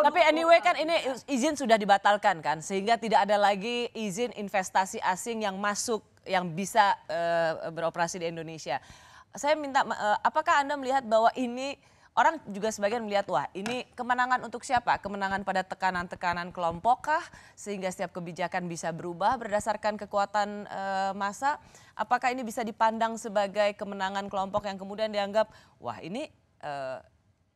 Tapi anyway kan ini izin sudah dibatalkan kan, sehingga tidak ada lagi izin investasi asing yang masuk yang bisa beroperasi di Indonesia. Saya minta, apakah Anda melihat bahwa ini orang juga sebagian melihat wah ini kemenangan untuk siapa? Kemenangan pada tekanan-tekanan kelompokkah sehingga setiap kebijakan bisa berubah berdasarkan kekuatan massa? Apakah ini bisa dipandang sebagai kemenangan kelompok yang kemudian dianggap wah ini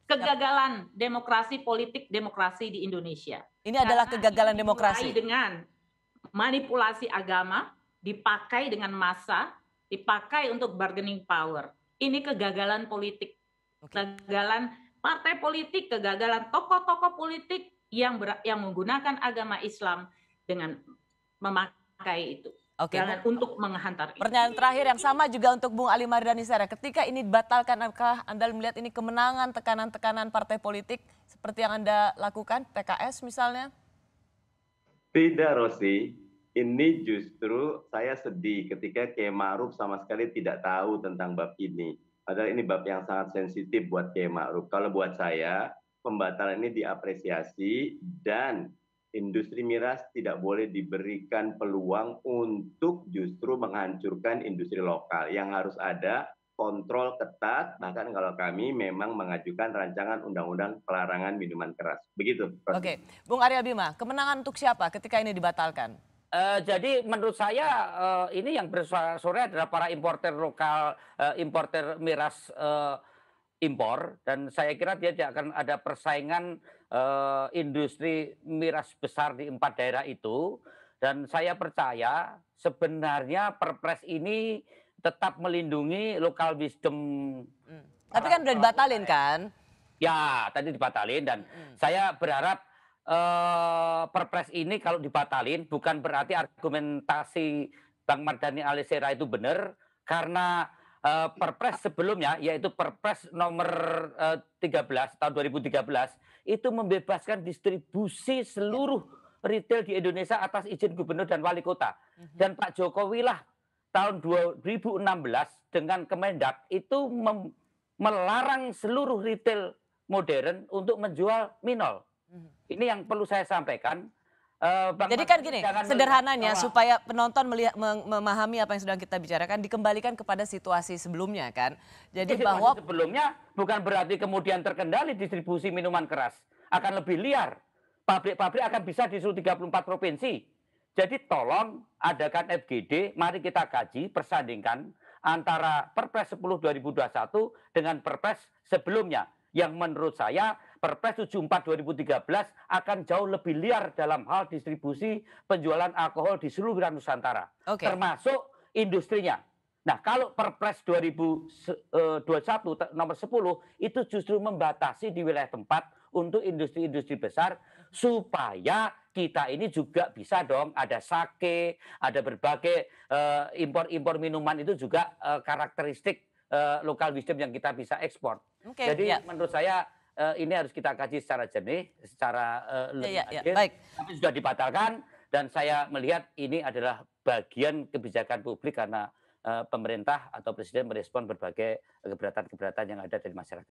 kegagalan demokrasi politik demokrasi di Indonesia. ini adalah kegagalan Dimulai demokrasi. dengan manipulasi agama, dipakai dengan massa, dipakai untuk bargaining power. Ini kegagalan politik, kegagalan partai politik, kegagalan tokoh-tokoh politik yang menggunakan agama Islam dengan memakai itu. Oke, untuk menghantar itu. Pertanyaan terakhir yang sama juga untuk Bung Ali Mardhani Sera. Ketika ini dibatalkan, apakah Anda melihat ini kemenangan tekanan-tekanan partai politik seperti yang Anda lakukan, PKS misalnya? Tidak, Rosi. Ini justru saya sedih ketika Kiai Ma'ruf sama sekali tidak tahu tentang bab ini. Padahal ini bab yang sangat sensitif buat Kiai Ma'ruf. Kalau buat saya, pembatalan ini diapresiasi dan industri miras tidak boleh diberikan peluang untuk justru menghancurkan industri lokal. Yang harus ada kontrol ketat, bahkan kalau kami memang mengajukan rancangan undang-undang pelarangan minuman keras. Begitu. Oke, Bung Arya Bima, kemenangan untuk siapa ketika ini dibatalkan? Jadi menurut saya ini yang bersuara adalah para importer lokal, importer miras impor, dan saya kira dia tidak akan ada persaingan industri miras besar di 4 daerah itu. Dan saya percaya sebenarnya Perpres ini tetap melindungi local wisdom. Tapi kan udah dibatalin kan? Ya, tadi dibatalin dan saya berharap Perpres ini kalau dibatalin bukan berarti argumentasi Bang Mardhani Alisera itu benar, karena Perpres sebelumnya yaitu Perpres nomor 13 tahun 2013 itu membebaskan distribusi seluruh retail di Indonesia atas izin gubernur dan wali kota. Dan Pak Jokowi lah tahun 2016 dengan Kemendak itu melarang seluruh retail modern untuk menjual minol. Ini yang perlu saya sampaikan. Jadi kan gini, sederhananya supaya penonton memahami apa yang sedang kita bicarakan, dikembalikan kepada situasi sebelumnya kan. Jadi bahwa sebelumnya bukan berarti kemudian terkendali distribusi minuman keras, akan lebih liar. Pabrik-pabrik akan bisa di seluruh 34 provinsi. Jadi tolong adakan FGD, mari kita kaji, persandingkan antara Perpres 10 2021 dengan Perpres sebelumnya. Yang menurut saya Perpres 74 2013 akan jauh lebih liar dalam hal distribusi penjualan alkohol di seluruh wilayah Nusantara, termasuk industrinya. Nah, kalau Perpres 2021 nomor 10 itu justru membatasi di wilayah tempat untuk industri-industri besar supaya kita ini juga bisa dong ada sake, ada berbagai impor-impor minuman itu juga karakteristik local wisdom yang kita bisa ekspor. Jadi menurut saya ini harus kita kaji secara jernih, secara lebih adil. Tapi sudah dibatalkan dan saya melihat ini adalah bagian kebijakan publik karena pemerintah atau presiden merespon berbagai keberatan-keberatan yang ada dari masyarakat.